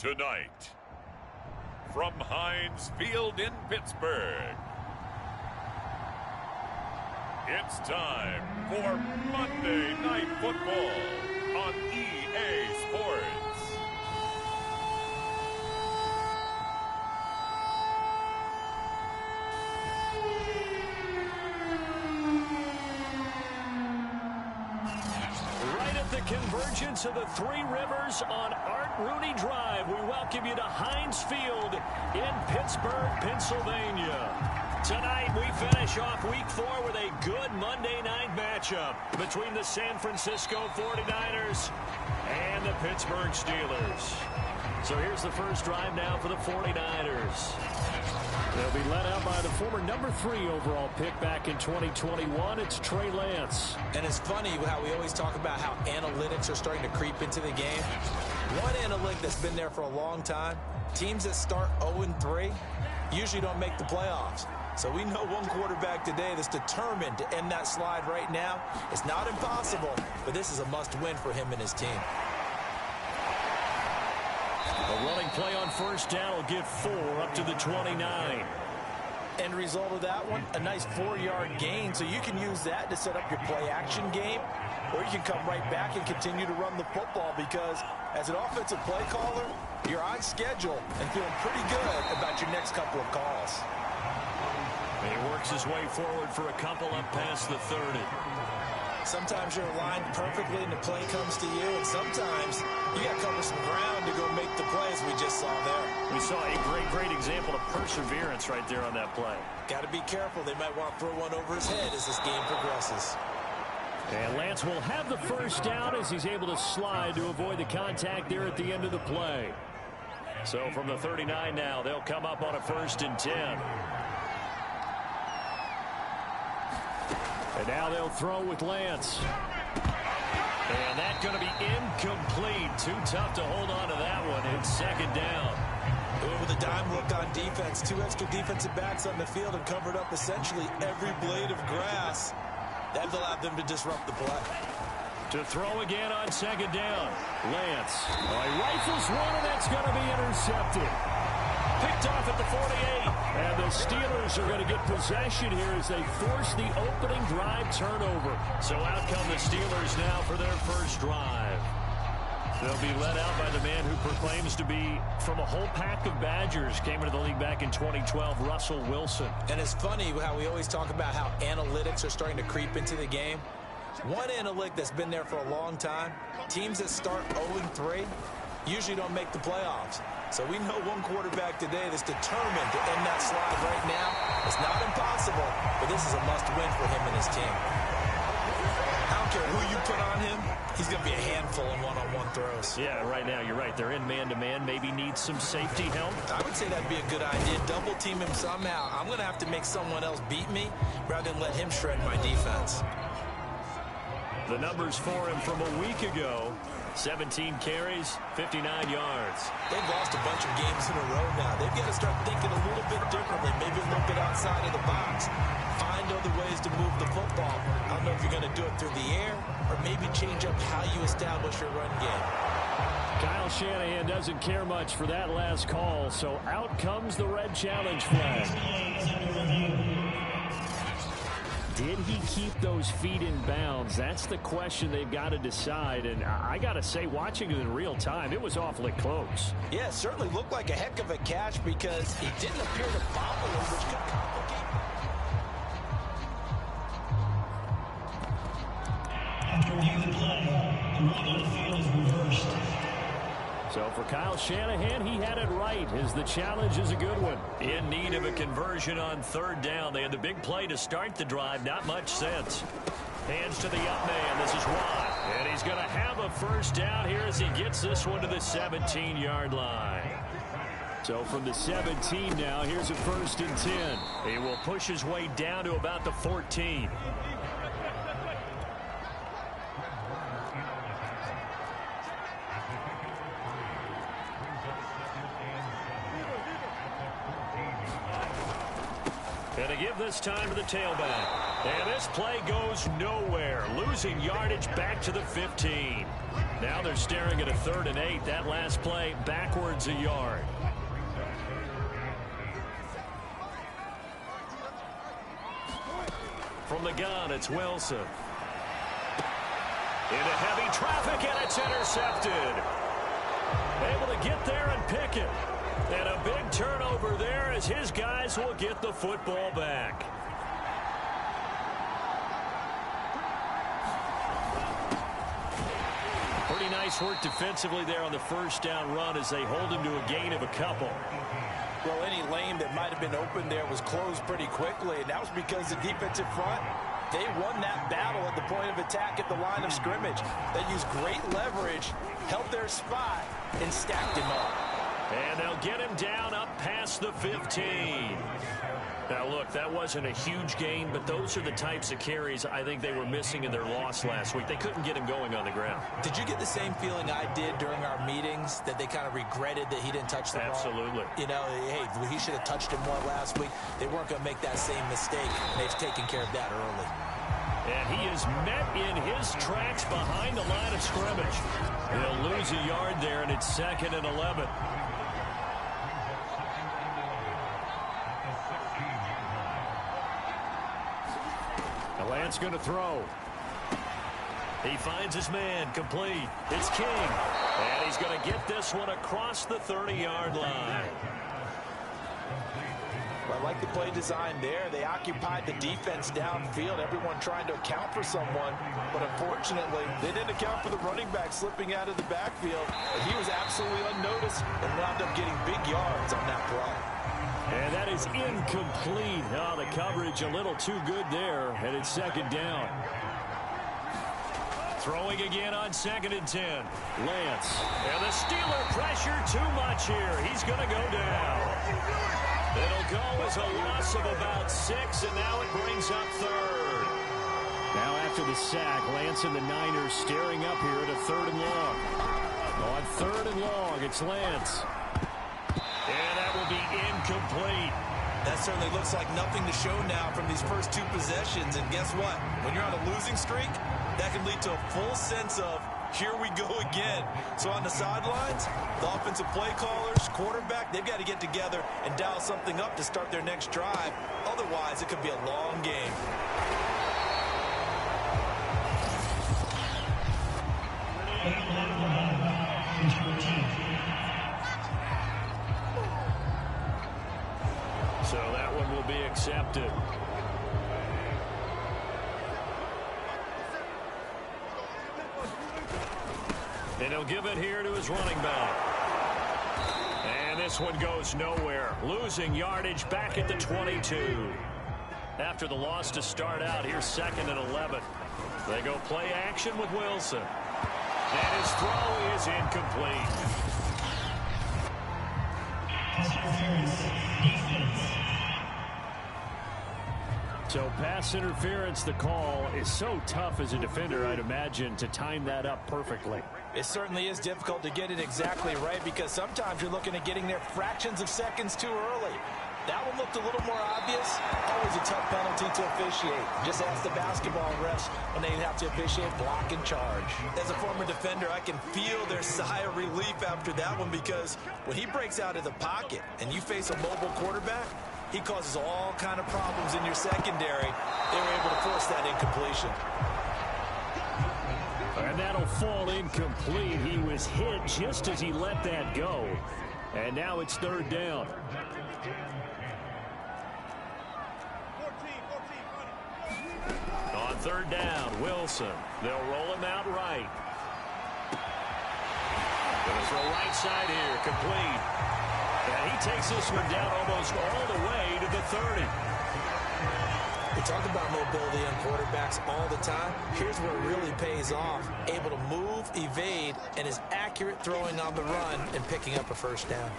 Tonight, from Heinz Field in Pittsburgh, it's time for Monday Night Football on EA Sports. Convergence of the Three Rivers on Art Rooney Drive. We welcome you to Heinz Field in Pittsburgh, Pennsylvania. Tonight we finish off Week 4 with a good Monday night matchup between the San Francisco 49ers and the Pittsburgh Steelers. So here's the first drive now for the 49ers. They'll be led out by the former number 3 overall pick back in 2021. It's Trey Lance. And it's funny how we always talk about how analytics are starting to creep into the game. One analytic that's been there for a long time, teams that start 0-3 usually don't make the playoffs. So we know one quarterback today that's determined to end that slide right now. It's not impossible, but this is a must-win for him and his team. A running play on first down will give 4 up to the 29. End result of that one, a nice 4-yard gain. So you can use that to set up your play-action game, or you can come right back and continue to run the football because as an offensive play caller, you're on schedule and feeling pretty good about your next couple of calls. And he works his way forward for a couple up past the 30. Sometimes you're aligned perfectly and the play comes to you, and sometimes you got to cover some ground to go make the plays we just saw there. We saw a great example of perseverance right there on that play. Got to be careful. They might want to throw one over his head as this game progresses. And Lance will have the first down as he's able to slide to avoid the contact there at the end of the play. So from the 39 now, they'll come up on a 1st and 10. And now they'll throw with Lance. And that's going to be incomplete. Too tough to hold on to that one. It's 2nd down. With a dime look on defense, 2 extra defensive backs on the field and covered up essentially every blade of grass. That allowed them to disrupt the play. To throw again on 2nd down. Lance. He rifles one, and that's going to be intercepted. Picked off at the 48. And the Steelers are going to get possession here as they force the opening drive turnover. So out come the Steelers now for their first drive. They'll be led out by the man who proclaims to be from a whole pack of Badgers. Came into the league back in 2012, Russell Wilson. And it's funny how we always talk about how analytics are starting to creep into the game. One analytic that's been there for a long time, teams that start 0-3 usually don't make the playoffs. So we know one quarterback today that's determined to end that slide right now. It's not impossible, but this is a must-win for him and his team. I don't care who you put on him, he's going to be a handful in one-on-one throws. Yeah, right now, you're right. They're in man-to-man, maybe needs some safety help. I would say that'd be a good idea. Double-team him somehow. I'm going to have to make someone else beat me rather than let him shred my defense. The numbers for him from a week ago. 17 carries, 59 yards. They've lost a bunch of games in a row now. They've got to start thinking a little bit differently, maybe a little bit outside of the box. Find other ways to move the football. I don't know if you're going to do it through the air or maybe change up how you establish your run game. Kyle Shanahan doesn't care much for that last call, so out comes the red challenge flag. Did he keep those feet in bounds? That's the question they've got to decide. And I got to say, watching it in real time, it was awfully close. Yeah, it certainly looked like a heck of a catch because he didn't appear to bobble him, which could complicate. After review the play, the rule on the field is reversed. So for Kyle Shanahan, he had it right, as the challenge is a good one. In need of a conversion on 3rd down. They had the big play to start the drive. Not much sense. Hands to the up man. This is Watt. And he's going to have a first down here as he gets this one to the 17-yard line. So from the 17 now, here's a 1st and 10. He will push his way down to about the 14. And to give this time to the tailback. And this play goes nowhere. Losing yardage back to the 15. Now they're staring at a 3rd and 8. That last play backwards a yard. From the gun, it's Wilson. Into heavy traffic, and it's intercepted. Able to get there and pick it. And a big turnover there as his guys will get the football back. Pretty nice work defensively there on the first down run as they hold him to a gain of a couple. Well, any lane that might have been open there was closed pretty quickly, and that was because the defensive front, they won that battle at the point of attack at the line of scrimmage. They used great leverage, held their spot, and stacked him up. And they'll get him down up past the 15. Now, look, that wasn't a huge gain, but those are the types of carries I think they were missing in their loss last week. They couldn't get him going on the ground. Did you get the same feeling I did during our meetings, that they kind of regretted that he didn't touch the ball? Absolutely. You know, hey, he should have touched it more last week. They weren't going to make that same mistake, and they've taken care of that early. And he is met in his tracks behind the line of scrimmage. He'll lose a yard there, and it's 2nd and 11. Lance going to throw. He finds his man, complete. It's King. And he's going to get this one across the 30-yard line. Well, I like the play design there. They occupied the defense downfield, everyone trying to account for someone. But unfortunately, they didn't account for the running back slipping out of the backfield. He was absolutely unnoticed and wound up getting big yards on that play. And that is incomplete. Oh, the coverage a little too good there, and it's 2nd down. Throwing again on 2nd and 10. Lance. And the Steeler pressure too much here. He's going to go down. It'll go as a loss of about 6, and now it brings up 3rd. Now after the sack, Lance and the Niners staring up here at a 3rd and long. On 3rd and long, it's Lance. And that will be incomplete. That certainly looks like nothing to show now from these first 2 possessions. And guess what? When you're on a losing streak, that can lead to a full sense of, here we go again. So on the sidelines, the offensive play callers, quarterback, they've got to get together and dial something up to start their next drive. Otherwise, it could be a long game. So that one will be accepted. And he'll give it here to his running back. And this one goes nowhere. Losing yardage back at the 22. After the loss to start out, here's 2nd and 11. They go play action with Wilson. And his throw is incomplete. So pass interference, the call, is so tough as a defender, I'd imagine, to time that up perfectly. It certainly is difficult to get it exactly right because sometimes you're looking at getting there fractions of seconds too early. That one looked a little more obvious. Always a tough penalty to officiate. Just ask the basketball refs when they have to officiate block and charge. As a former defender, I can feel their sigh of relief after that one because when he breaks out of the pocket and you face a mobile quarterback, he causes all kind of problems in your secondary. They were able to force that incompletion. And that'll fall incomplete. He was hit just as he let that go. And now it's 3rd down. On 3rd down, Wilson. They'll roll him out right. Gonna throw right side here, complete. And he takes this one down almost all the way to the 30. We talk about mobility on quarterbacks all the time. Here's where it really pays off. Able to move, evade, and is accurate throwing on the run and picking up a 1st down.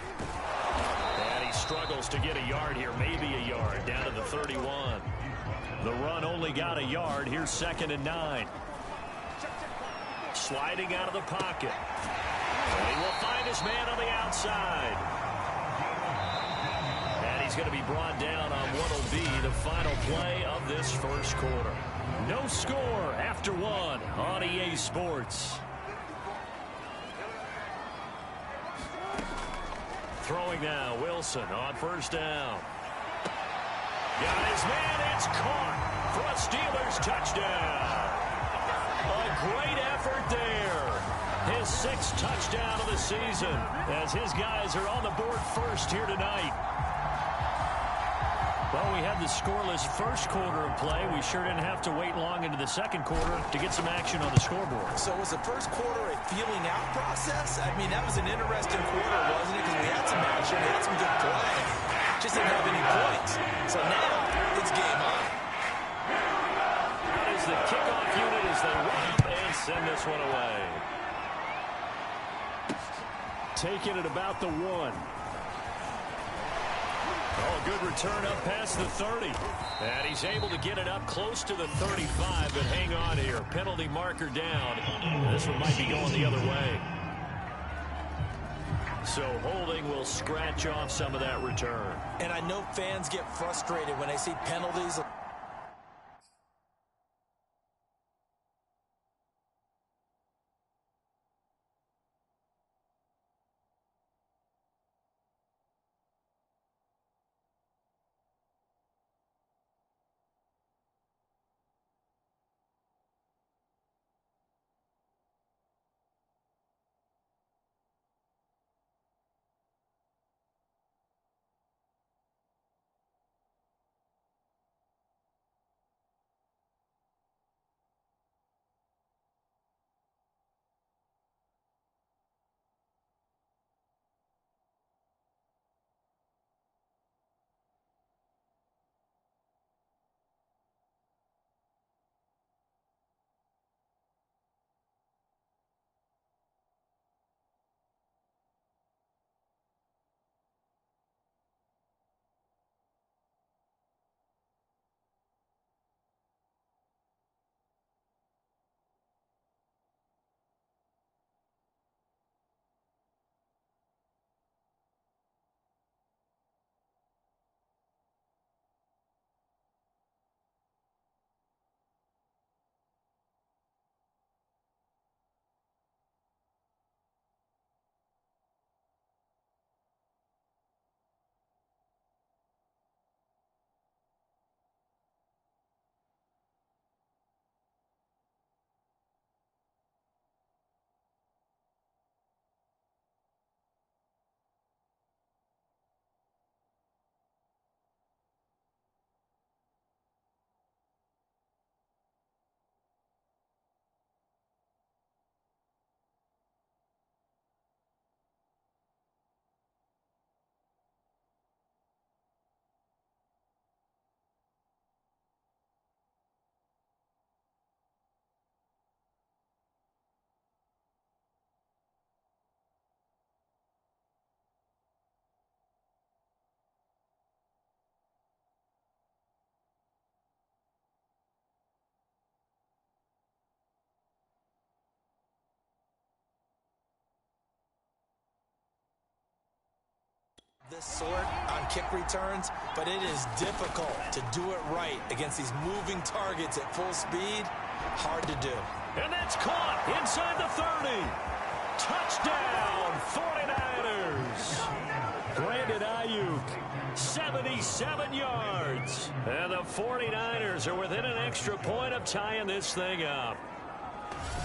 And he struggles to get a yard here, maybe a yard, down to the 31. The run only got a yard. Here's 2nd and 9. Sliding out of the pocket. And he will find his man on the outside. he's going to be brought down on what will be the final play of this first quarter. No score after one on EA Sports. Throwing now, Wilson on first down. Got his man, it's caught for a Steelers touchdown. A great effort there. His 6th touchdown of the season as his guys are on the board first here tonight. Well, we had the scoreless first quarter of play. We sure didn't have to wait long into the second quarter to get some action on the scoreboard. So was the first quarter a feeling out process? I mean, that was an interesting quarter, wasn't it? Because we had some action, we had some good play. Just didn't have any points. So now, it's game on. That is the kickoff unit as they run and send this one away. Taking it about the 1. Oh, good return up past the 30. And he's able to get it up close to the 35, but hang on here. Penalty marker down. This one might be going the other way. So holding will scratch off some of that return. And I know fans get frustrated when they see penalties. This sort on kick returns, but it is difficult to do it right against these moving targets at full speed. Hard to do. And that's caught inside the 30. Touchdown, 49ers. Brandon Ayuk, 77 yards. And the 49ers are within an extra point of tying this thing up.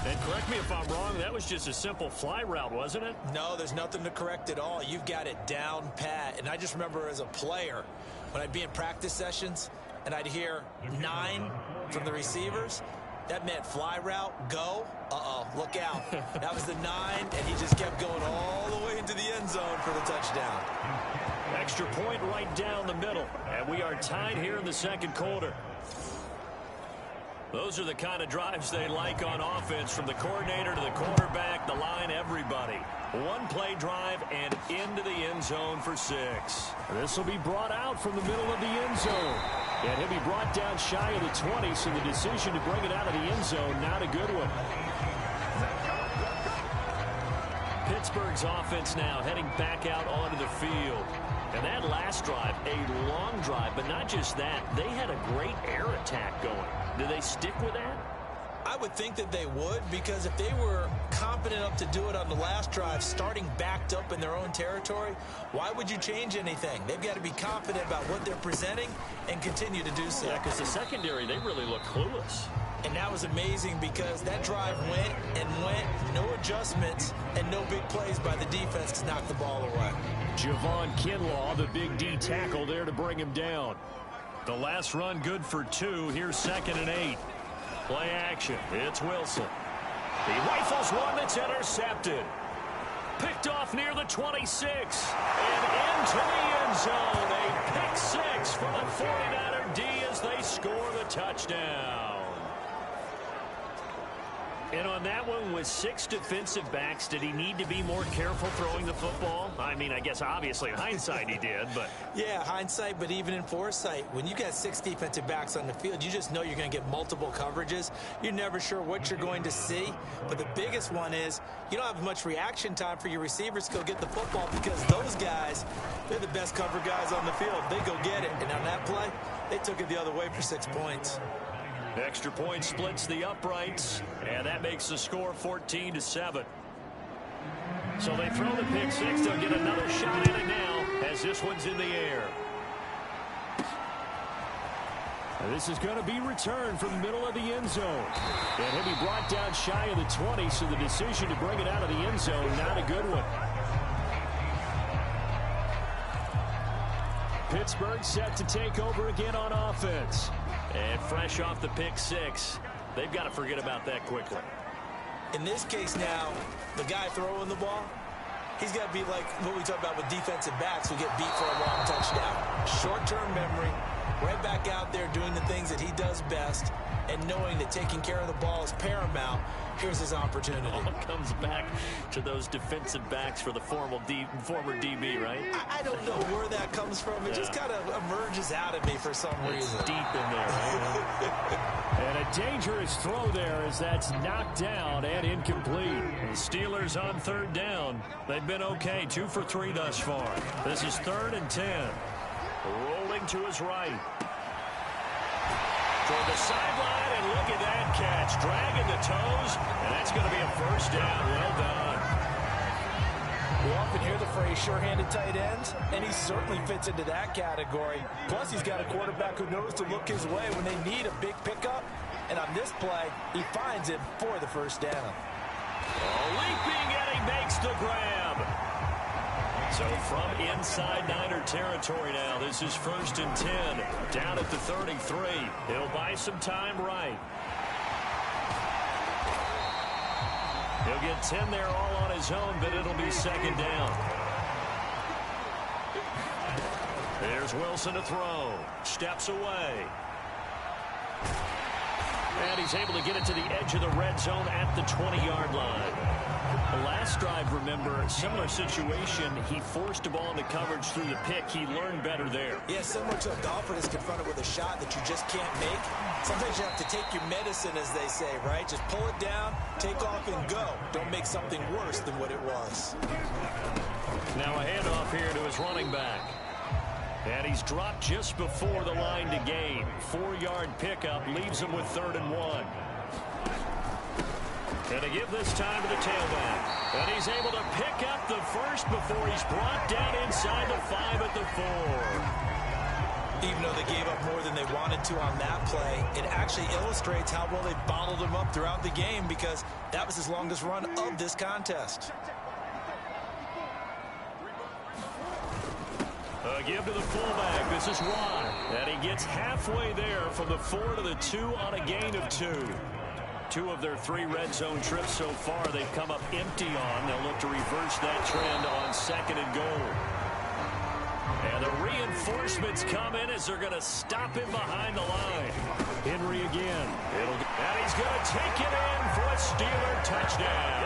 And correct me if I'm wrong, that was just a simple fly route, wasn't it? No, there's nothing to correct at all. You've got it down pat. And I just remember as a player, when I'd be in practice sessions and I'd hear 9 from the receivers, that meant fly route, go. Uh-oh, look out. That was the 9, and he just kept going all the way into the end zone for the touchdown. Extra point right down the middle. And we are tied here in the second quarter. Those are the kind of drives they like on offense, from the coordinator to the quarterback, the line, everybody. One play drive and into the end zone for 6. This will be brought out from the middle of the end zone. And he'll be brought down shy of the 20, so the decision to bring it out of the end zone, not a good one. Pittsburgh's offense now heading back out onto the field. And that last drive, a long drive, but not just that. They had a great air attack going. Do they stick with that? I would think that they would, because if they were confident enough to do it on the last drive, starting backed up in their own territory, why would you change anything? They've got to be confident about what they're presenting and continue to do so. Yeah, because the secondary, they really look clueless. And that was amazing because that drive went and went, no adjustments, and no big plays by the defense to knock the ball away. Javon Kinlaw, the big D tackle there to bring him down. The last run good for 2. Here's 2nd and 8. Play action. It's Wilson. He rifles one that's intercepted. Picked off near the 26. And into the end zone. A pick 6 for the 49er D as they score the touchdown. And on that one, with 6 defensive backs, did he need to be more careful throwing the football? I mean, I guess obviously in hindsight he did, but... Yeah, hindsight, but even in foresight, when you got 6 defensive backs on the field, you just know you're going to get multiple coverages. You're never sure what you're going to see. But the biggest one is you don't have much reaction time for your receivers to go get the football, because those guys, they're the best cover guys on the field. They go get it. And on that play, they took it the other way for 6 points. Extra point splits the uprights, and that makes the score 14-7. So they throw the pick 6. They'll get another shot at it now as this one's in the air. And this is going to be returned from the middle of the end zone. And he'll be brought down shy of the 20, so the decision to bring it out of the end zone, not a good one. Pittsburgh set to take over again on offense. And fresh off the pick 6, they've got to forget about that quickly. In this case now, the guy throwing the ball, he's got to be like what we talk about with defensive backs who get beat for a long touchdown. Short-term memory, right back out there doing the things that he does best, and knowing that taking care of the ball is paramount. Here's his opportunity. It all comes back to those defensive backs for the former DB, right? I don't know where that comes from. It just kind of emerges out of me for some reason. It's deep in there, right? And a dangerous throw there as that's knocked down and incomplete. The Steelers on 3rd down. They've been okay, 2 for 3 thus far. This is 3rd and 10. Rolling to his right. Toward the sideline, and look at that catch. Dragging the toes, and that's going to be a first down. Well done. We often hear the phrase sure-handed tight ends, and he certainly fits into that category. Plus, he's got a quarterback who knows to look his way when they need a big pickup. And on this play, he finds him for the first down. Leaping, and he makes the grab. So from inside Niner territory now, this is 1st and 10, down at the 33. He'll buy some time right. He'll get 10 there all on his own, but it'll be 2nd down. There's Wilson to throw. Steps away. And he's able to get it to the edge of the red zone at the 20-yard line. The last drive, remember, similar situation. He forced the ball into coverage through the pick. He learned better there. Yeah, similar to a golfer that's confronted with a shot that you just can't make. Sometimes you have to take your medicine, as they say, right? Just pull it down, take off, and go. Don't make something worse than what it was. Now a handoff here to his running back. And he's dropped just before the line to gain. 4-yard pickup leaves him with 3rd and 1. And to give this time to the tailback. And he's able to pick up the first before he's brought down inside the 5 at the 4. Even though they gave up more than they wanted to on that play, it actually illustrates how well they bottled him up throughout the game, because that was his longest run of this contest. A give to the fullback. This is Watt. And he gets halfway there from the 4 to the 2 on a gain of 2. 2 of their 3 red zone trips so far they've come up empty on. They'll look to reverse that trend on 2nd and goal. And the reinforcements come in as they're going to stop him behind the line. Henry again. And he's going to take it in for a Steeler touchdown.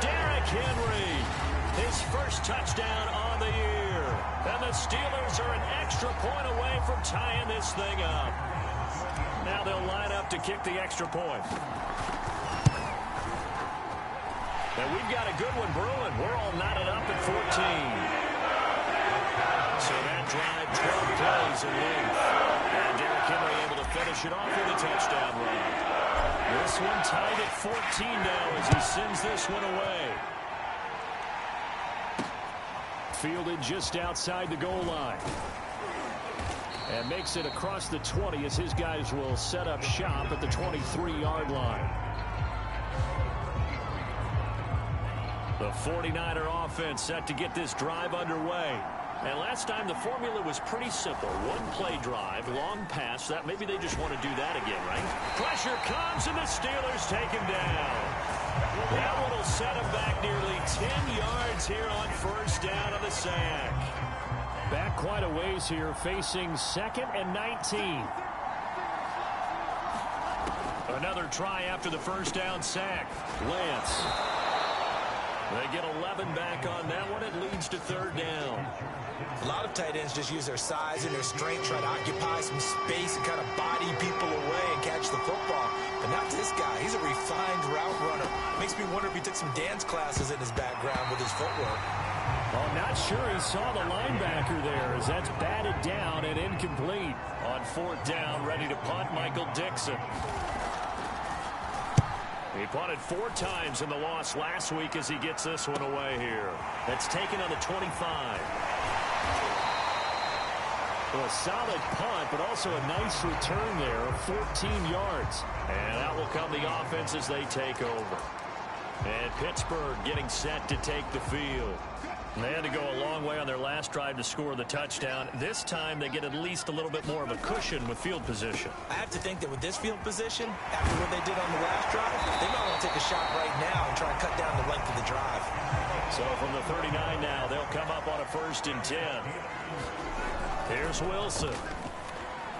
Derrick Henry, his first touchdown on the year. And the Steelers are an extra point away from tying this thing up. Now they'll line up to kick the extra point. And we've got a good one brewing. We're all knotted up at 14. So that drive, 12 plays in length. And Derrick Henry able to finish it off with a touchdown run. This one tied at 14 now as he sends this one away. Fielded just outside the goal line. And makes it across the 20 as his guys will set up shop at the 23-yard line. The 49er offense set to get this drive underway. And last time the formula was pretty simple. One-play drive, long pass. That maybe they just want to do that again, right? Pressure comes and the Steelers take him down. That one will set him back nearly 10 yards here on first down on the sack. Back quite a ways here, facing 2nd and 19. Another try after the first down sack. Lance. They get 11 back on that one. It leads to 3rd down. A lot of tight ends just use their size and their strength, try to occupy some space and kind of body people away and catch the football. But not this guy. He's a refined route runner. Makes me wonder if he took some dance classes in his background with his footwork. Well, not sure he saw the linebacker there as that's batted down and incomplete. On 4th down, ready to punt, Michael Dixon. He punted 4 times in the loss last week as he gets this one away here. That's taken on the 25. Well, a solid punt, but also a nice return there of 14 yards. And out will come the offense as they take over. And Pittsburgh getting set to take the field. They had to go a long way on their last drive to score the touchdown. This time they get at least a little bit more of a cushion with field position. I have to think that with this field position, after what they did on the last drive, they might want to take a shot right now and try and cut down the length of the drive. So from the 39 now, they'll come up on a 1st and 10. Here's Wilson.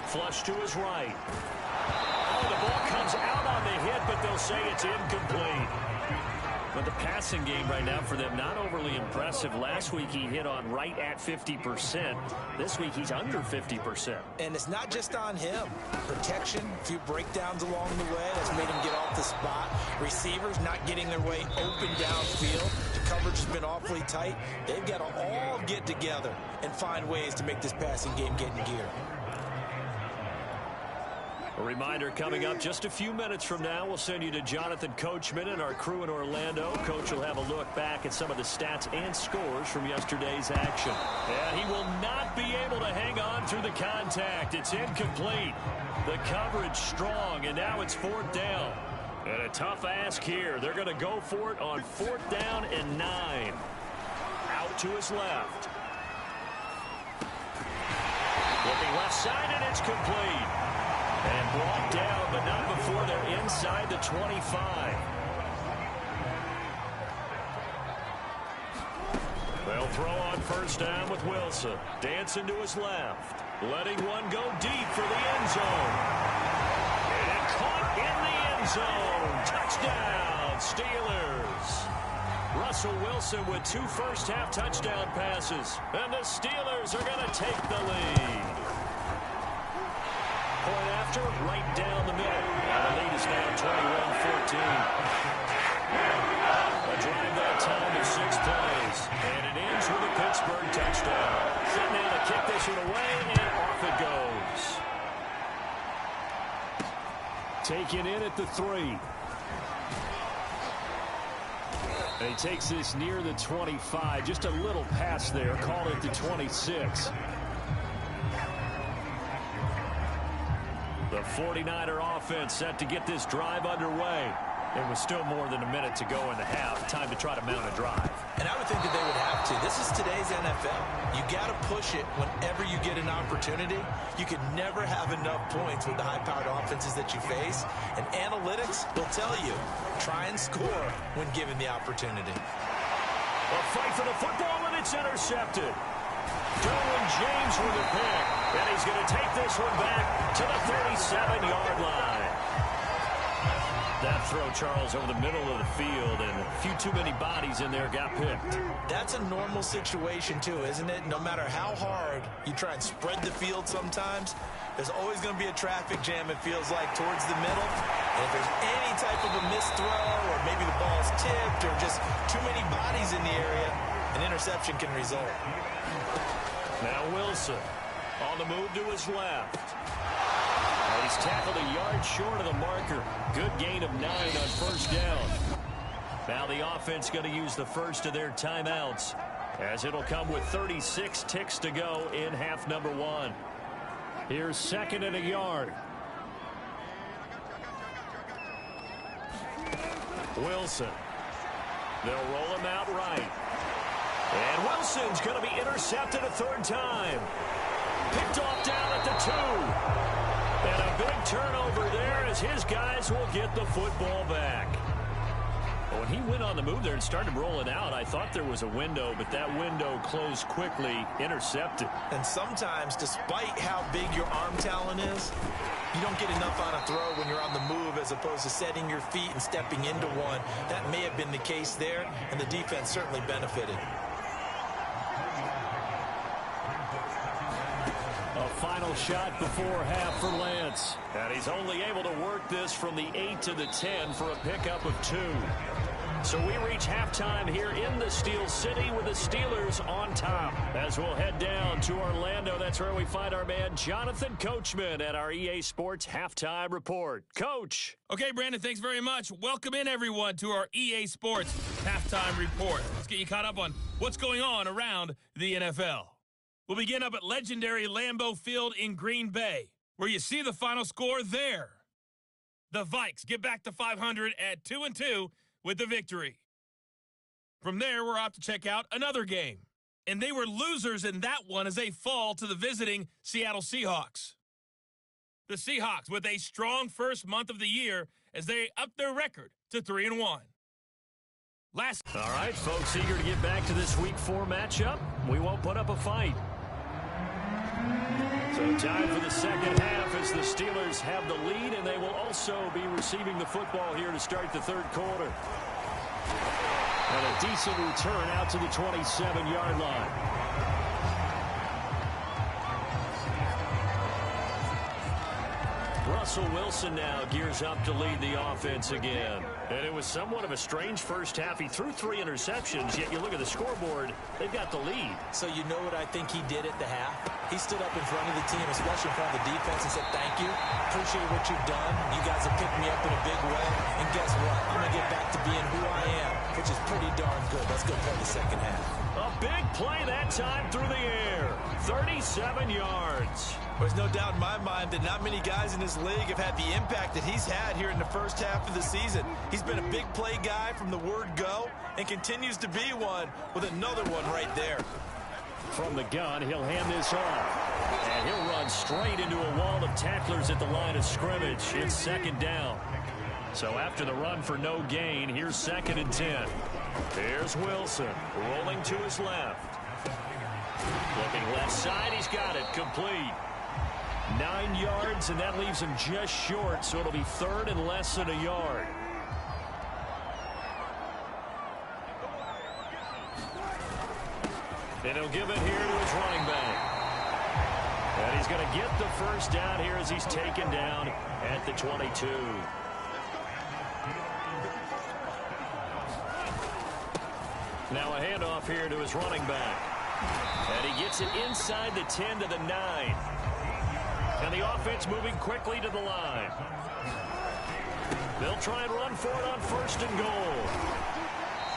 Flush to his right. Oh, the ball comes out on the hit, but they'll say it's incomplete. But the passing game right now for them, not overly impressive. Last week he hit on right at 50%. This week he's under 50%. And it's not just on him. Protection, a few breakdowns along the way that's made him get off the spot. Receivers not getting their way open downfield. The coverage has been awfully tight. They've got to all get together and find ways to make this passing game get in gear. A reminder coming up just a few minutes from now, we'll send you to Jonathan Coachman and our crew in Orlando. Coach will have a look back at some of the stats and scores from yesterday's action. And he will not be able to hang on through the contact. It's incomplete. The coverage strong, and now it's 4th down. And a tough ask here. They're going to go for it on 4th down and 9. Out to his left. Looking left side, and it's complete. And brought down, but not before they're inside the 25. They'll throw on 1st down with Wilson. Dancing to his left. Letting one go deep for the end zone. And caught in the end zone. Touchdown, Steelers. Russell Wilson with 2 first-half touchdown passes. And the Steelers are going to take the lead. Point after, right down the middle. And the lead is now 21-14. A drive that time of 6 plays. And it ends with a Pittsburgh touchdown. Sitting down to kick this one away, and off it goes. Taken in at the 3. And he takes this near the 25. Just a little pass there. Call it the 26. The 49er offense set to get this drive underway. It was still more than a minute to go in the half. Time to try to mount a drive. And I would think that they would have to. This is today's NFL. You got to push it whenever you get an opportunity. You can never have enough points with the high-powered offenses that you face. And analytics will tell you, try and score when given the opportunity. A fight for the football, and it's intercepted. Derwin James with a pick. And he's going to take this one back to the 37-yard line. That throw, Charles, over the middle of the field, and a few too many bodies in there got picked. That's a normal situation, too, isn't it? No matter how hard you try and spread the field sometimes, there's always going to be a traffic jam, it feels like, towards the middle. And if there's any type of a missed throw, or maybe the ball's tipped, or just too many bodies in the area, an interception can result. Now Wilson on the move to his left. And he's tackled a yard short of the marker. Good gain of 9 on first down. Now the offense going to use the first of their timeouts, as it'll come with 36 ticks to go in half number 1. Here's 2nd and a yard. Wilson. They'll roll him out right. And Wilson's going to be intercepted a 3rd time. Picked off down at the 2. And a big turnover there as his guys will get the football back. When he went on the move there and started rolling out, I thought there was a window, but that window closed quickly, intercepted. And sometimes, despite how big your arm talent is, you don't get enough on a throw when you're on the move as opposed to setting your feet and stepping into one. That may have been the case there, and the defense certainly benefited. A final shot before half for Lance. And he's only able to work this from the 8 to the 10 for a pickup of 2. So we reach halftime here in the Steel City with the Steelers on top. As we'll head down to Orlando, that's where we find our man Jonathan Coachman at our EA Sports Halftime Report. Coach. Okay, Brandon, thanks very much. Welcome in, everyone, to our EA Sports Halftime Report. Let's get you caught up on what's going on around the NFL. We'll begin up at legendary Lambeau Field in Green Bay, where you see the final score there. The Vikes get back to 500 at 2-2 with the victory. From there, we're off to check out another game. And they were losers in that one as they fall to the visiting Seattle Seahawks. The Seahawks with a strong first month of the year as they up their record to 3-1. All right, folks, eager to get back to this Week 4 matchup. We won't put up a fight. So time for the second half as the Steelers have the lead, and they will also be receiving the football here to start the 3rd quarter. And a decent return out to the 27-yard line. Russell Wilson now gears up to lead the offense again. And it was somewhat of a strange first half. He threw 3 interceptions, yet you look at the scoreboard, they've got the lead. So you know what I think he did at the half? He stood up in front of the team, especially in front of the defense, and said, thank you. Appreciate what you've done. You guys have picked me up in a big way. And guess what? I'm going to get back to being who I am, which is pretty darn good. Let's go play the second half. A big play that time through the air. 37 yards. There's no doubt in my mind that not many guys in this league have had the impact that he's had here in the first half of the season. He's been a big play guy from the word go and continues to be one with another one right there. From the gun, he'll hand this off. And he'll run straight into a wall of tacklers at the line of scrimmage. It's 2nd down. So after the run for no gain, here's 2nd and 10. Here's Wilson rolling to his left. Looking left side, he's got it complete. 9 yards, and that leaves him just short, so it'll be 3rd and less than a yard. And he'll give it here to his running back. And he's going to get the first down here as he's taken down at the 22. Now a handoff here to his running back. And he gets it inside the 10 to the 9. And the offense moving quickly to the line. They'll try and run for it on 1st and goal.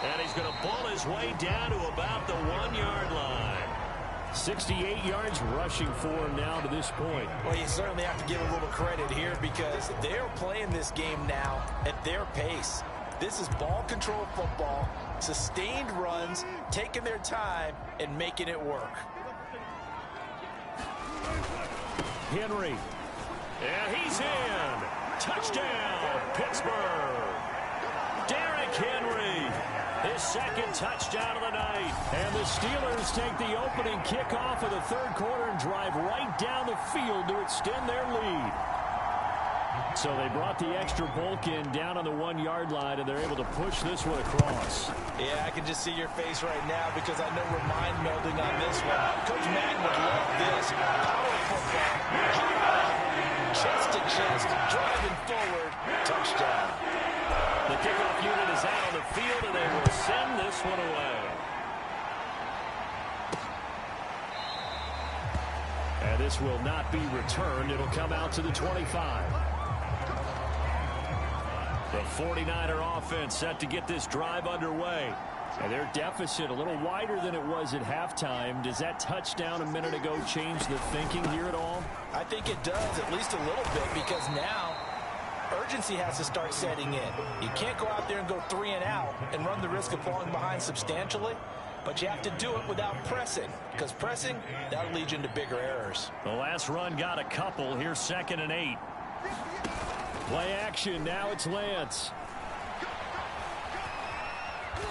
And he's going to ball his way down to about the 1-yard line. 68 yards rushing for him now to this point. Well, you certainly have to give a little credit here because they're playing this game now at their pace. This is ball control football, sustained runs, taking their time, and making it work. Henry. And he's in. Touchdown, Pittsburgh. Derrick Henry. His 2nd touchdown of the night. And the Steelers take the opening kickoff of the 3rd quarter and drive right down the field to extend their lead. So they brought the extra bulk in down on the 1-yard line, and they're able to push this one across. Yeah, I can just see your face right now because I know we're mind melding on this one. Coach Madden would love this. Power football. Chest to chest, driving forward. Touchdown. The kickoff unit is out on the field, and they will send this one away. This will not be returned. It'll come out to the 25. The 49er offense set to get this drive underway. And their deficit a little wider than it was at halftime. Does that touchdown a minute ago change the thinking here at all? I think it does, at least a little bit, because now urgency has to start setting in. You can't go out there and go 3 and out and run the risk of falling behind substantially, but you have to do it without pressing, because pressing, that'll lead you into bigger errors. The last run got a couple. Here's 2nd and 8. Play action. Now it's Lance.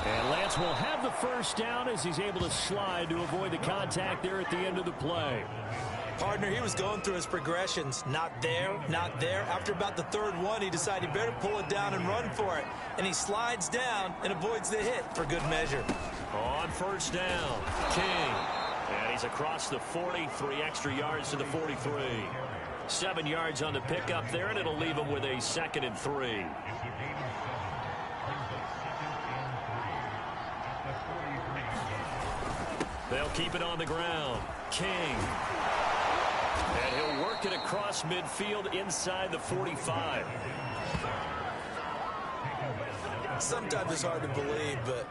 And Lance will have the first down as he's able to slide to avoid the contact there at the end of the play. Partner, he was going through his progressions. Not there, not there. After about the 3rd one, he decided he better pull it down and run for it. And he slides down and avoids the hit for good measure. On 1st down, King. And he's across the 43 extra yards to the 43. 7 yards on the pickup there, and it'll leave him with a 2nd and 3. They'll keep it on the ground. King. And he'll work it across midfield inside the 45. Sometimes it's hard to believe, but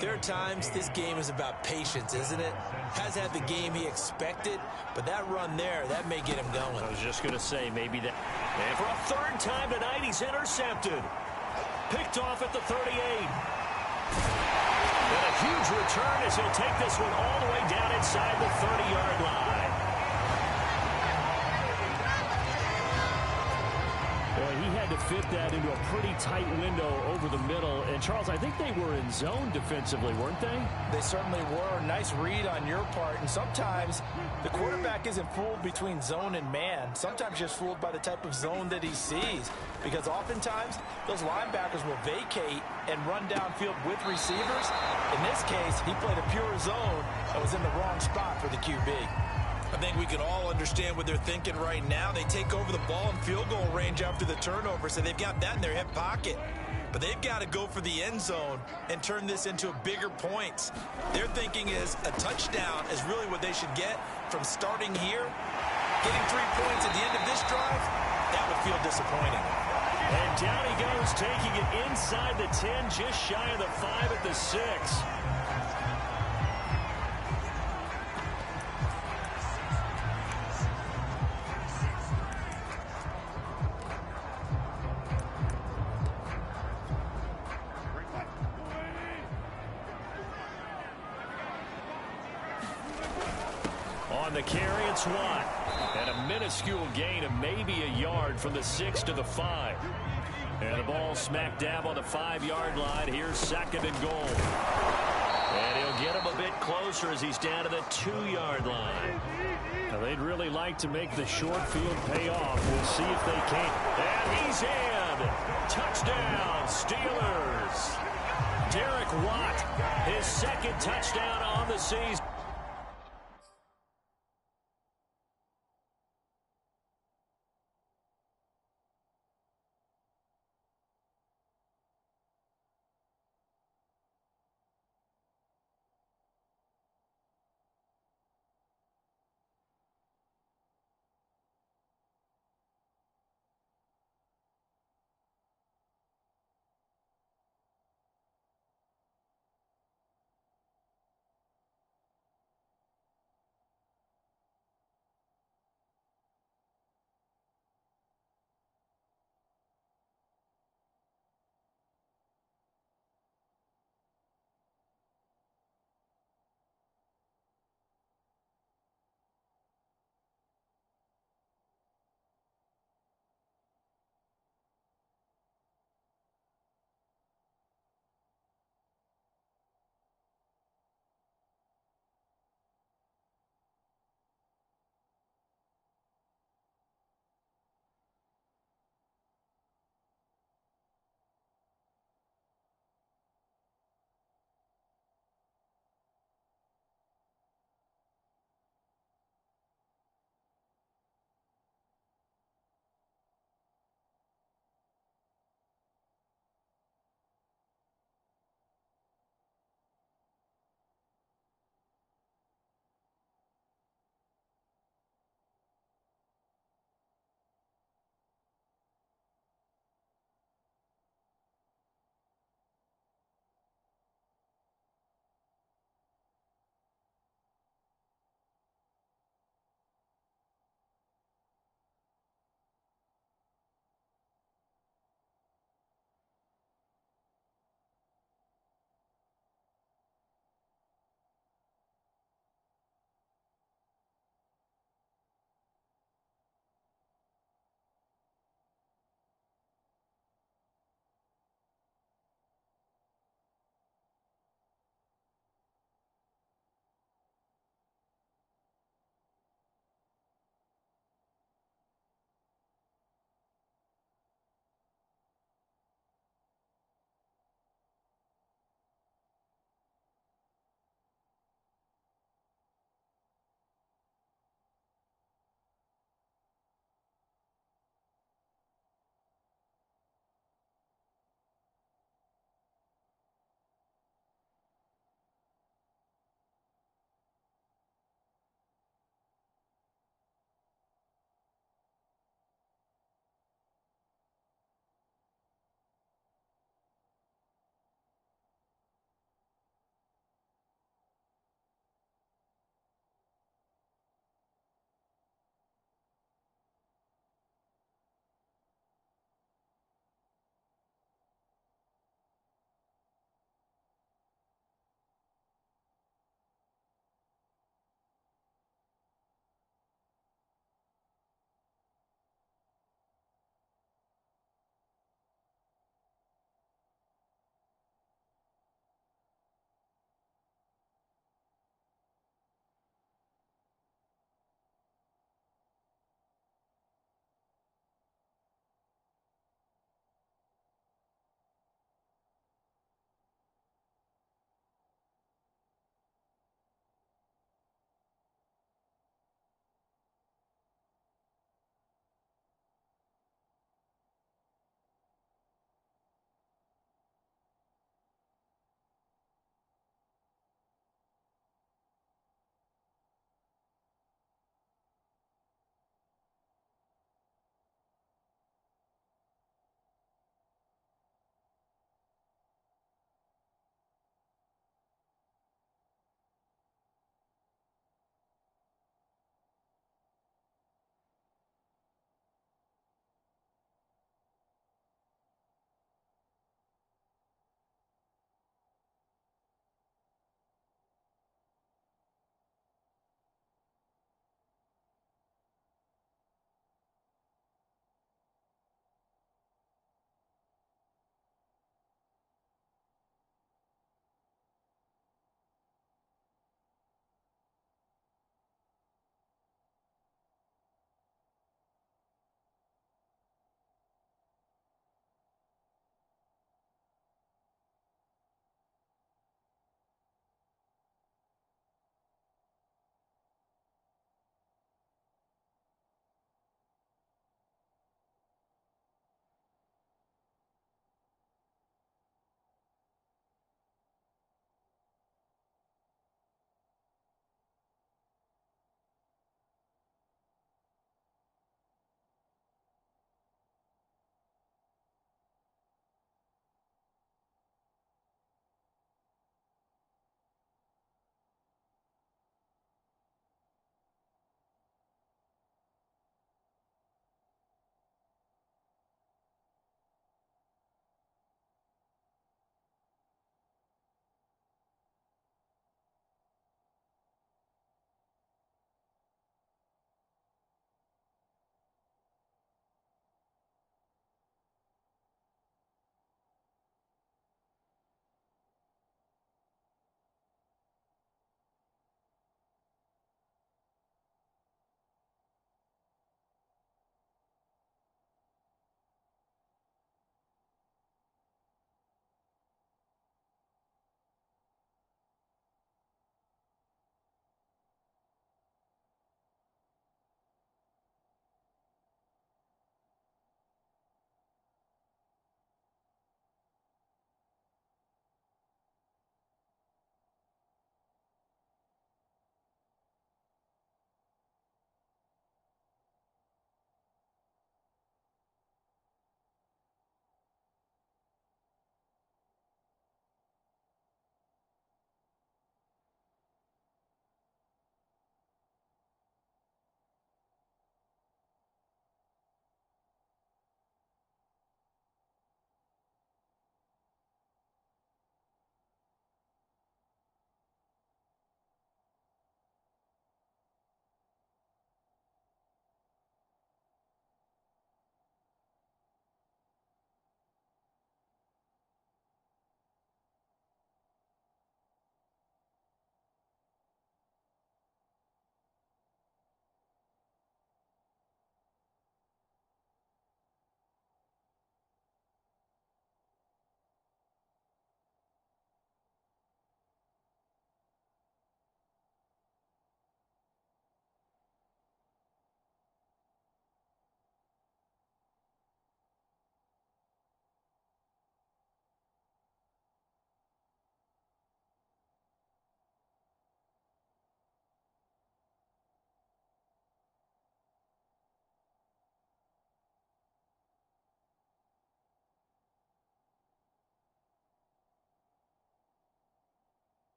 there are times this game is about patience, isn't it? Has had the game he expected, but that run there, that may get him going. I was just going to say maybe that. And for a 3rd time tonight, he's intercepted. Picked off at the 38. And a huge return as he'll take this one all the way down inside the 30-yard line. Boy, he had to fit that into a pretty tight window over the middle. And, Charles, I think they were in zone defensively, weren't they? They certainly were. Nice read on your part. And sometimes the quarterback isn't fooled between zone and man. Sometimes just fooled by the type of zone that he sees. Because oftentimes, those linebackers will vacate and run downfield with receivers. In this case, he played a pure zone and was in the wrong spot for the QB. I think we can all understand what they're thinking right now. They take over the ball in field goal range after the turnover, so they've got that in their hip pocket. But they've got to go for the end zone and turn this into bigger points. Their thinking is a touchdown is really what they should get from starting here. Getting 3 points at the end of this drive, that would feel disappointing. And down he goes, taking it inside the 10, just shy of the 5 at the 6. On the carry, it's Watt. And a minuscule gain of maybe a yard from the 6 to the 5. And the ball smack dab on the 5-yard line. Here's 2nd and goal. And he'll get him a bit closer as he's down to the 2-yard line. Now, they'd really like to make the short field pay off. We'll see if they can. And he's in. Touchdown, Steelers. Derek Watt, his 2nd touchdown on the season.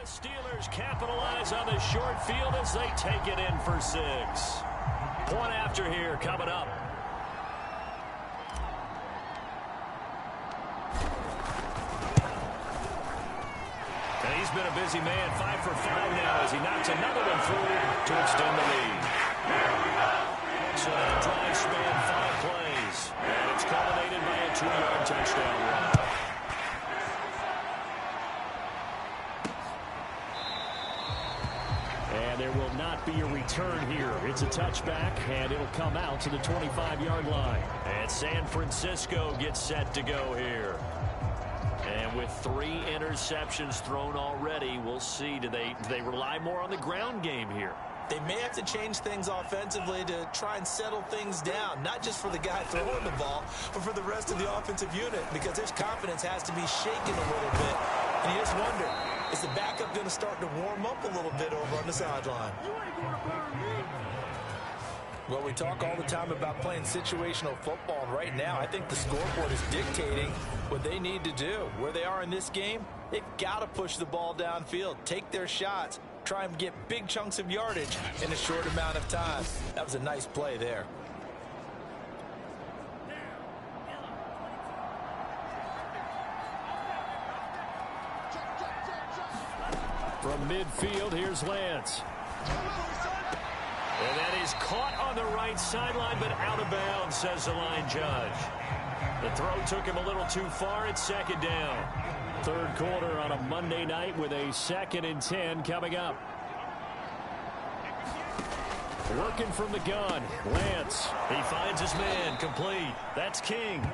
the Steelers capitalize on the short field as they take it in for 6. Point after here coming up. And he's been a busy man, 5 for 5 now as he knocks another one through to extend the lead. So that drive spanned 5 plays, and it's culminated by a 2-yard touchdown run. And there will not be a return here. It's a touchback, and it'll come out to the 25-yard line. And San Francisco gets set to go here. And with 3 interceptions thrown already, we'll see. Do they rely more on the ground game here? They may have to change things offensively to try and settle things down, not just for the guy throwing the ball, but for the rest of the offensive unit, because his confidence has to be shaken a little bit. And you just wonder, is the backup going to start to warm up a little bit over on the sideline? Well, we talk all the time about playing situational football, and right now I think the scoreboard is dictating what they need to do. Where they are in this game, they've got to push the ball downfield, take their shots, try and get big chunks of yardage in a short amount of time. That was a nice play there. From midfield, here's Lance. And that is caught on the right sideline, but out of bounds, says the line judge. The throw took him a little too far. It's 2nd down. 3rd quarter on a Monday night with a 2nd and 10 coming up. Working from the gun, Lance. He finds his man, complete. That's King.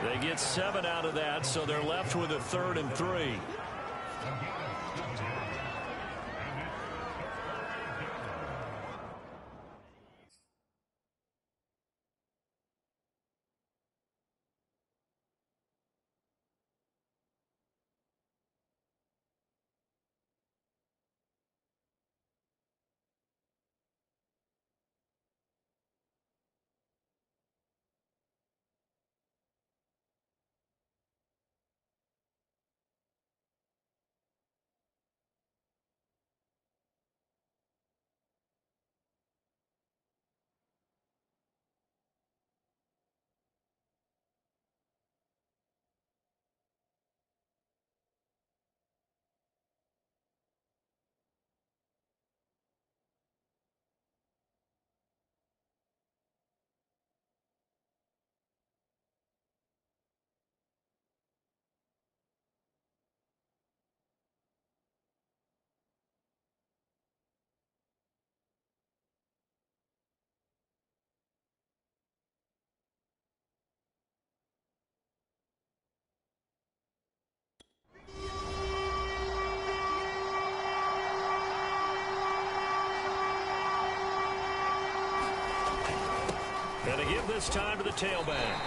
They get 7 out of that, so they're left with a 3rd and 3. And to give this time to the tailback.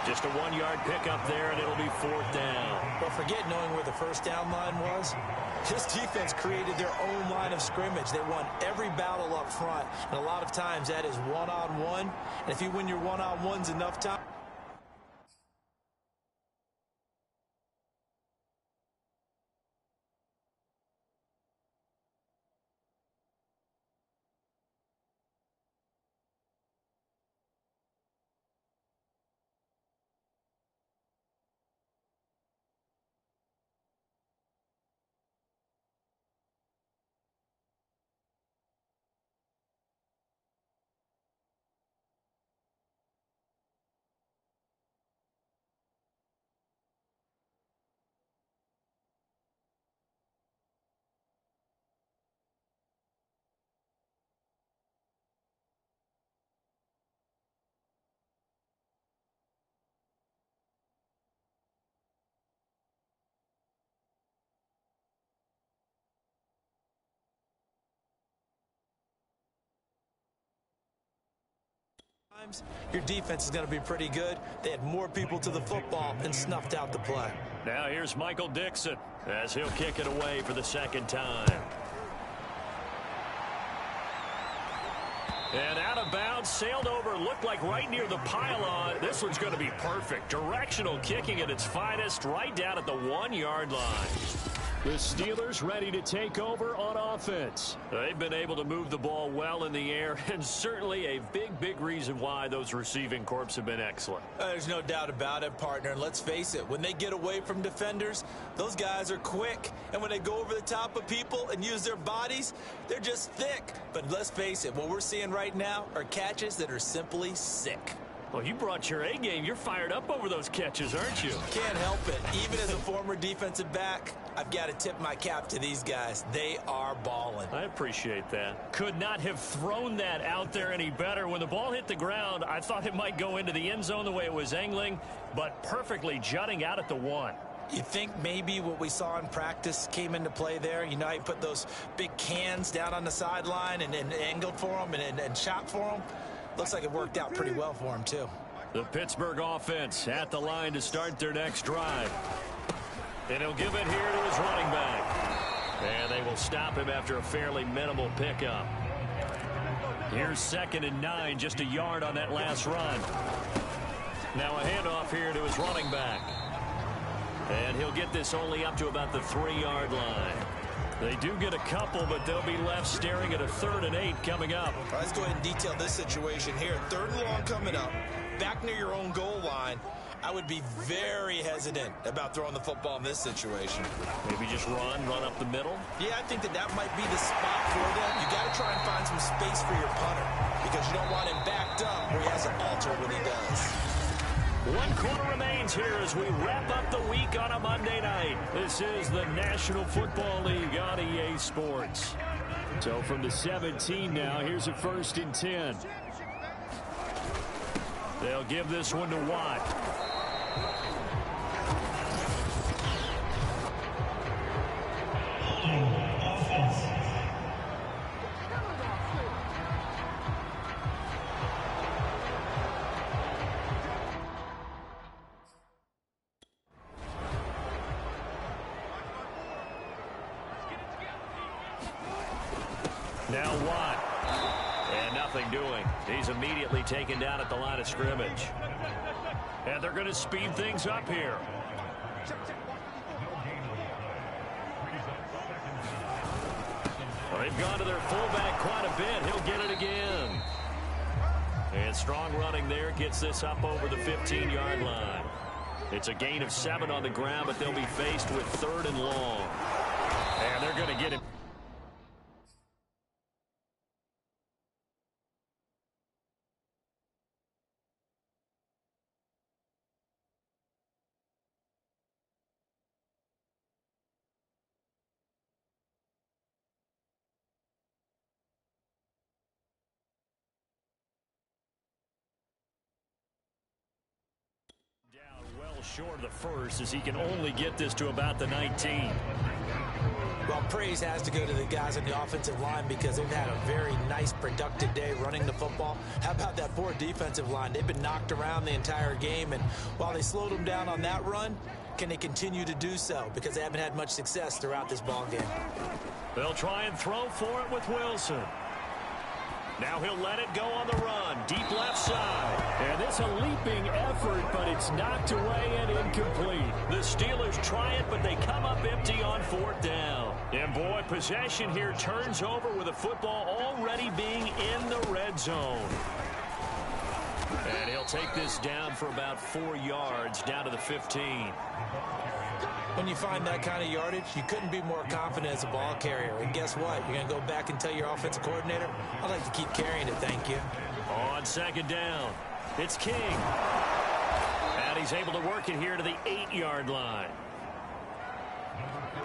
Just a 1-yard pickup there, and it'll be 4th down. But forget knowing where the first down line was. This defense created their own line of scrimmage. They won every battle up front, and a lot of times that is one-on-one. And if you win your one-on-ones enough time, your defense is going to be pretty good. They had more people to the football and snuffed out the play. Now here's Michael Dixon as he'll kick it away for the 2nd time. And out of bounds, sailed over, looked like right near the pylon. This one's going to be perfect. Directional kicking at its finest, right down at the 1-yard line. The Steelers ready to take over on offense. They've been able to move the ball well in the air, and certainly a big reason why those receiving corps have been excellent. There's no doubt about it, partner. And let's face it, when they get away from defenders, those guys are quick. And when they go over the top of people and use their bodies, they're just thick. But let's face it, what we're seeing right now are catches that are simply sick. Well, you brought your A game. You're fired up over those catches, aren't you? Can't help it. Even as a former defensive back, I've got to tip my cap to these guys. They are balling. I appreciate that. Could not have thrown that out there any better. When the ball hit the ground, I thought it might go into the end zone the way it was angling, but perfectly jutting out at the 1. You think maybe what we saw in practice came into play there? You know how you put those big cans down on the sideline and angled for them and shot for them? Looks like it worked out pretty well for him, too. The Pittsburgh offense at the line to start their next drive. And he'll give it here to his running back. And they will stop him after a fairly minimal pickup. Here's 2nd and 9, just a yard on that last run. Now a handoff here to his running back. And he'll get this only up to about the 3-yard line. They do get a couple, but they'll be left staring at a 3rd and 8 coming up. All right, let's go ahead and detail this situation here. 3rd and long coming up, back near your own goal line. I would be very hesitant about throwing the football in this situation. Maybe just run up the middle? Yeah, I think that might be the spot for them. You got to try and find some space for your punter because you don't want him backed up where he has to alter when he does. 1 quarter remains here as we wrap up the week on a Monday night. This is the National Football League on EA Sports. So from the 17 now, here's a 1st and 10. They'll give this one to Watt. Now Watt. And nothing doing. He's immediately taken down at the line of scrimmage. And they're going to speed things up here. Well, they've gone to their fullback quite a bit. He'll get it again. And strong running there gets this up over the 15-yard line. It's a gain of 7 on the ground, but they'll be faced with 3rd and long. And they're going to get it. Short of the 1st as he can only get this to about the 19. Well, praise has to go to the guys on the offensive line because they've had a very nice, productive day running the football. How about that poor defensive line? They've been knocked around the entire game, and while they slowed them down on that run, can they continue to do so? Because they haven't had much success throughout this ball game. They'll try and throw for it with Wilson. Now he'll let it go on the run. Deep left side. And it's a leaping effort, but it's knocked away and incomplete. The Steelers try it, but they come up empty on 4th down. And boy, possession here turns over with the football already being in the red zone. And he'll take this down for about 4 yards down to the 15. When you find that kind of yardage, you couldn't be more confident as a ball carrier. And guess what? You're going to go back and tell your offensive coordinator, I'd like to keep carrying it, thank you. On 2nd down, it's King. And he's able to work it here to the 8-yard line.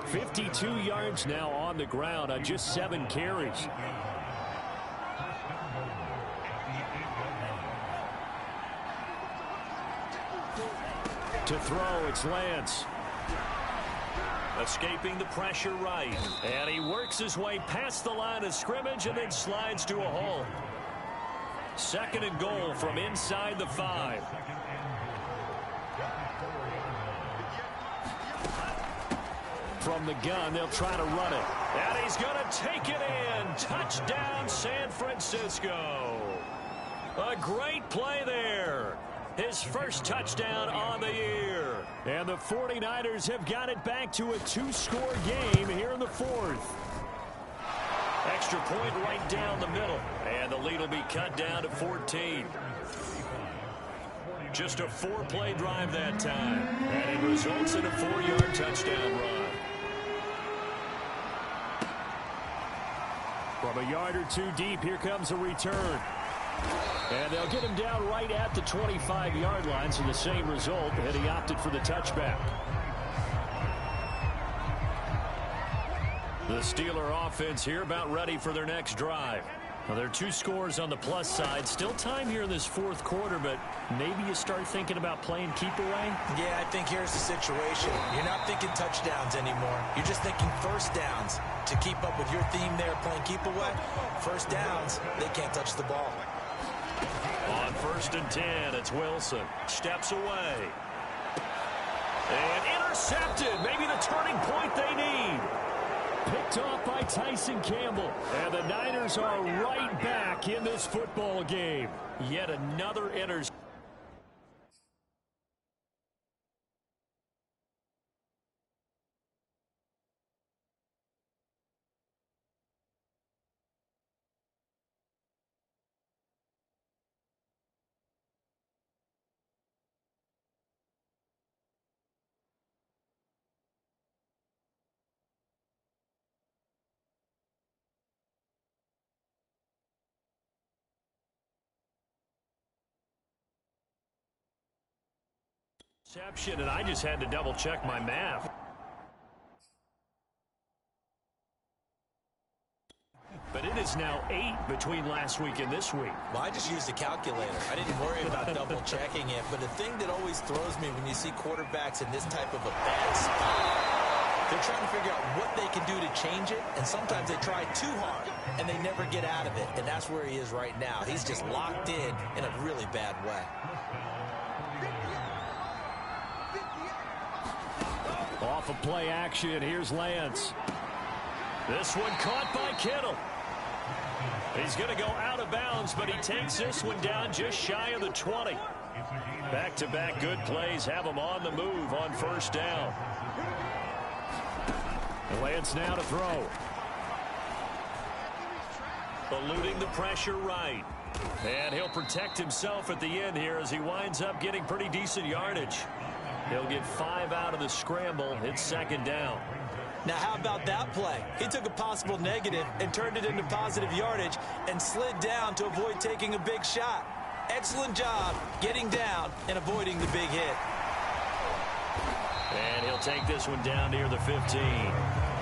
52 yards now on the ground on just 7 carries. To throw, it's Lance. Escaping the pressure right. And he works his way past the line of scrimmage and then slides to a halt. 2nd and goal from inside the 5. From the gun, they'll try to run it. And he's going to take it in. Touchdown, San Francisco. A great play there. his first touchdown on the year. And the 49ers have got it back to a 2-score game here in the fourth. Extra point right down the middle. And the lead will be cut down to 14. Just a 4-play drive that time. And it results in a 4-yard touchdown run. From a yard or two deep, here comes a return. And they'll get him down right at the 25-yard line, so the same result, and he opted for the touchback. The Steeler offense here about ready for their next drive. Now, there are 2 scores on the plus side. Still time here in this fourth quarter, but maybe you start thinking about playing keep away? Yeah, I think here's the situation. You're not thinking touchdowns anymore. You're just thinking first downs. To keep up with your theme there, playing keep away, first downs, they can't touch the ball. On 1st and 10, it's Wilson. Steps away. And intercepted. Maybe the turning point they need. Picked off by Tyson Campbell. And the Niners are right back in this football game. Yet another interception. And I just had to double-check my math. But it is now 8 between last week and this week. Well, I just used a calculator. I didn't worry about double-checking it. But the thing that always throws me when you see quarterbacks in this type of a bad spot, they're trying to figure out what they can do to change it, and sometimes they try too hard, and they never get out of it. And that's where he is right now. He's just locked in a really bad way. Off of play action, here's Lance. This one caught by Kittle. He's going to go out of bounds, but he takes this one down just shy of the 20. Back-to-back good plays have him on the move on 1st down. Lance now to throw. Eluding the pressure right. And he'll protect himself at the end here as he winds up getting pretty decent yardage. He'll get 5 out of the scramble. It's 2nd down. Now, how about that play? He took a possible negative and turned it into positive yardage and slid down to avoid taking a big shot. Excellent job getting down and avoiding the big hit. And he'll take this one down near the 15.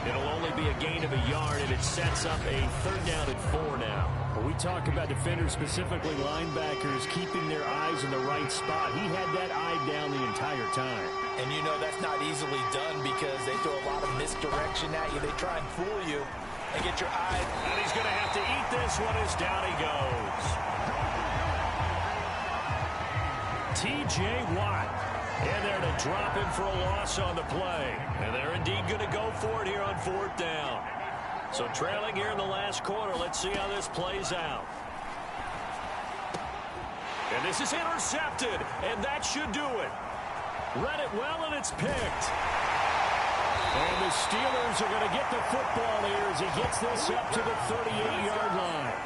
It'll only be a gain of a yard, and it sets up a 3rd down and 4 now. When we talk about defenders, specifically linebackers, keeping their eyes in the right spot, he had that eye down the entire time. And you know that's not easily done because they throw a lot of misdirection at you. They try and fool you and get your eye. And he's going to have to eat this one as down he goes. T.J. Watt in there to drop him for a loss on the play. And they're indeed going to go for it here on 4th down. So trailing here in the last quarter, let's see how this plays out. And this is intercepted, and that should do it. Read it well, and it's picked. And the Steelers are going to get the football here as he gets this up to the 38-yard line.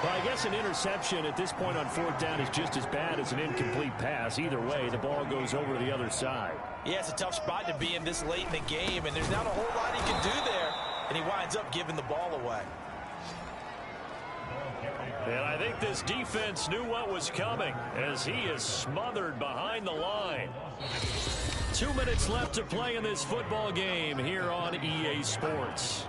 Well, I guess an interception at this point on 4th down is just as bad as an incomplete pass. Either way, the ball goes over to the other side. Yeah, it's a tough spot to be in this late in the game, and there's not a whole lot he can do there. And he winds up giving the ball away. And I think this defense knew what was coming as he is smothered behind the line. 2 minutes left to play in this football game here on EA Sports.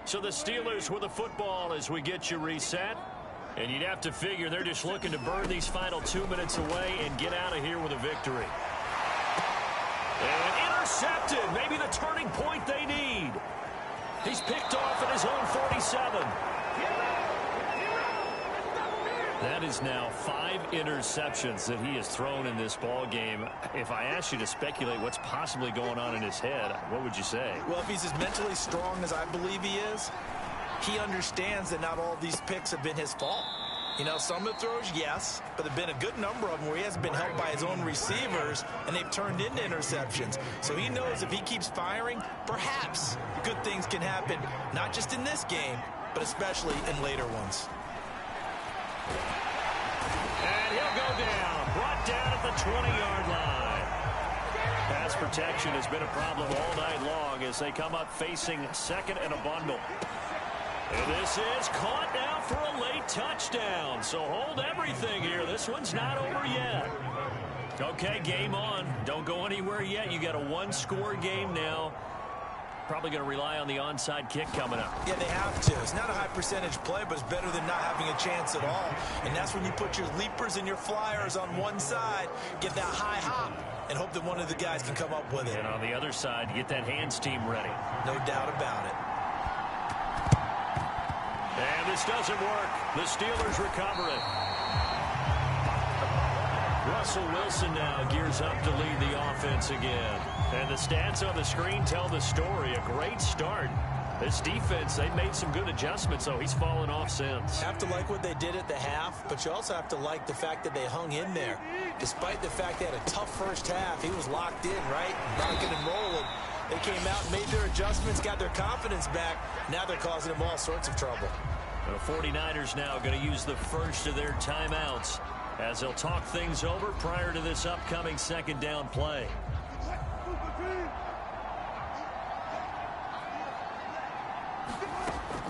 So the Steelers with the football as we get you reset. And you'd have to figure they're just looking to burn these final 2 minutes away and get out of here with a victory. And intercepted. Maybe the turning point they need. He's picked off at his own 47. That is now 5 interceptions that he has thrown in this ball game. If I asked you to speculate what's possibly going on in his head, what would you say? Well, if he's as mentally strong as I believe he is, he understands that not all these picks have been his fault. You know, some of the throws, yes, but there have been a good number of them where he hasn't been helped by his own receivers, and they've turned into interceptions. So he knows if he keeps firing, perhaps good things can happen, not just in this game, but especially in later ones. And he'll go down, brought down at the 20-yard line. Pass protection has been a problem all night long as they come up facing second and a bundle. And this is caught now for a late touchdown. So hold everything here. This one's not over yet. Okay, game on. Don't go anywhere yet. You got a one-score game now. Probably going to rely on the onside kick coming up. Yeah, they have to. It's not a high percentage play, but it's better than not having a chance at all. And that's when you put your leapers and your flyers on one side, get that high hop, and hope that one of the guys can come up with it. And on the other side, get that hands team ready. No doubt about it. And this doesn't work. The Steelers recover it. Russell Wilson now gears up to lead the offense again. And the stats on the screen tell the story. A great start. This defense, they made some good adjustments, though. He's fallen off since. Have to like what they did at the half, but you also have to like the fact that they hung in there. Despite the fact they had a tough first half, he was locked in, right? Rocking and rolling. They came out, made their adjustments, got their confidence back. Now they're causing them all sorts of trouble. The 49ers now going to use the first of their timeouts as they'll talk things over prior to this upcoming second down play.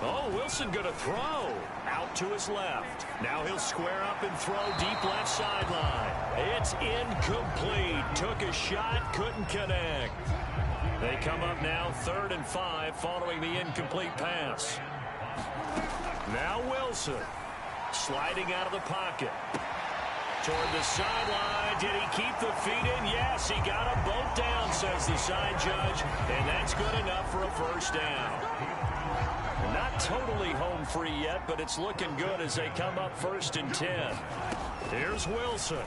Oh, Wilson going to throw out to his left. Now he'll square up and throw deep left sideline. It's incomplete. Took a shot, couldn't connect. They come up now 3rd and 5 following the incomplete pass. Now Wilson sliding out of the pocket. Toward the sideline. Did he keep the feet in? Yes, he got them both down, says the side judge. And that's good enough for a first down. Not totally home free yet, but it's looking good as they come up 1st and 10. Here's Wilson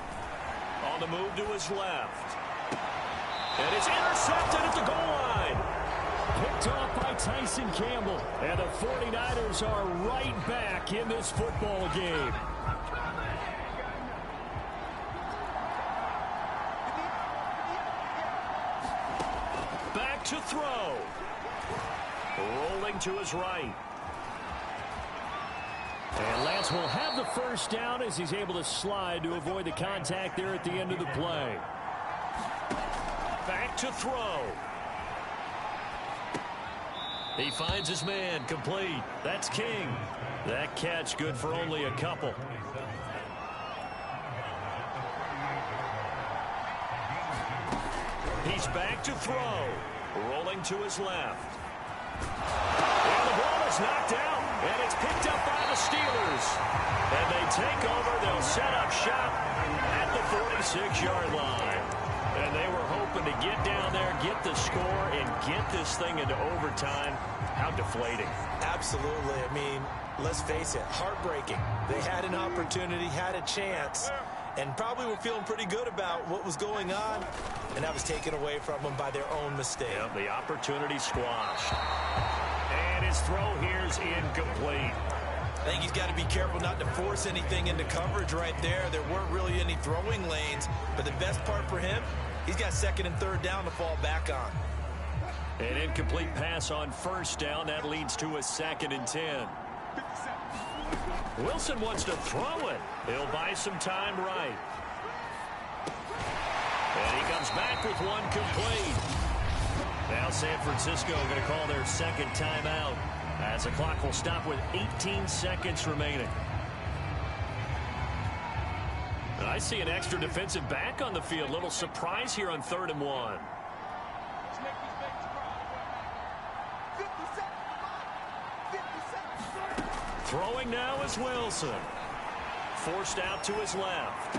on the move to his left. And it's intercepted at the goal line. Picked off by Tyson Campbell. And the 49ers are right back in this football game. Back to throw. Rolling to his right. And Lance will have the first down as he's able to slide to avoid the contact there at the end of the play. Back to throw. He finds his man, complete. That's King. That catch good for only a couple. He's back to throw. Rolling to his left. And the ball is knocked out. And it's picked up by the Steelers. And they take over. They'll set up shop at the 46-yard line. And they were hoping to get down there, get the score, and get this thing into overtime. How deflating. Absolutely. I mean, let's face it, heartbreaking. They had an opportunity, had a chance, and probably were feeling pretty good about what was going on, and that was taken away from them by their own mistake. Yep, the opportunity squashed. And his throw here's incomplete. I think he's got to be careful not to force anything into coverage right there. There weren't really any throwing lanes, but the best part for him, he's got 2nd and 3rd down to fall back on. An incomplete pass on 1st down. That leads to a 2nd and 10. Wilson wants to throw it. He'll buy some time right. And he comes back with one complete. Now San Francisco going to call their 2nd timeout as the clock will stop with 18 seconds remaining. And I see an extra defensive back on the field. Little surprise here on 3rd and 1. Throwing now is Wilson. Forced out to his left.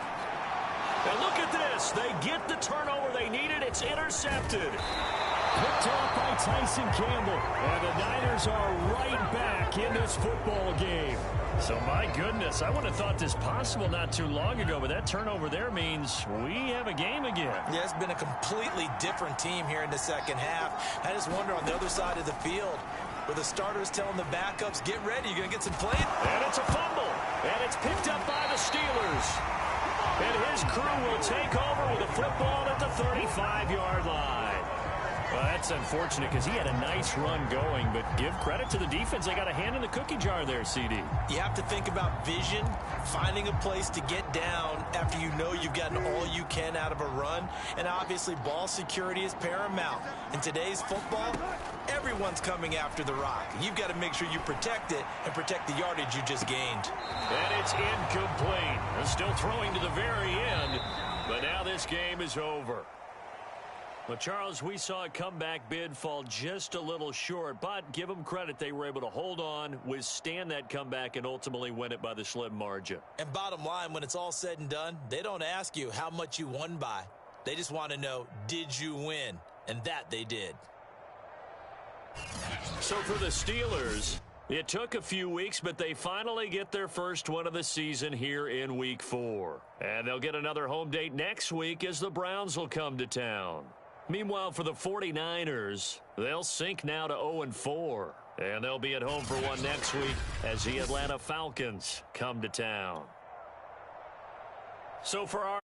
And look at this. They get the turnover they needed. It's intercepted. Picked off by Tyson Campbell. And the Niners are right back in this football game. So, my goodness, I would have thought this possible not too long ago, but that turnover there means we have a game again. Yeah, it's been a completely different team here in the 2nd half. I just wonder on the other side of the field, where the starters telling the backups, get ready, you're going to get some play. And it's a fumble, and it's picked up by the Steelers. And his crew will take over with a football at the 35-yard line. Well, that's unfortunate because he had a nice run going, but give credit to the defense. They got a hand in the cookie jar there, CD. You have to think about vision, finding a place to get down after you know you've gotten all you can out of a run, and obviously ball security is paramount. In today's football, everyone's coming after the rock. You've got to make sure you protect it and protect the yardage you just gained. And it's incomplete. They're still throwing to the very end, but now this game is over. Well, Charles, we saw a comeback bid fall just a little short, but give them credit. They were able to hold on, withstand that comeback, and ultimately win it by the slim margin. And bottom line, when it's all said and done, they don't ask you how much you won by. They just want to know, did you win? And that they did. So for the Steelers, it took a few weeks, but they finally get their first one of the season here in Week 4. And they'll get another home date next week as the Browns will come to town. Meanwhile, for the 49ers, they'll sink now to 0-4. And they'll be at home for one next week as the Atlanta Falcons come to town. So for our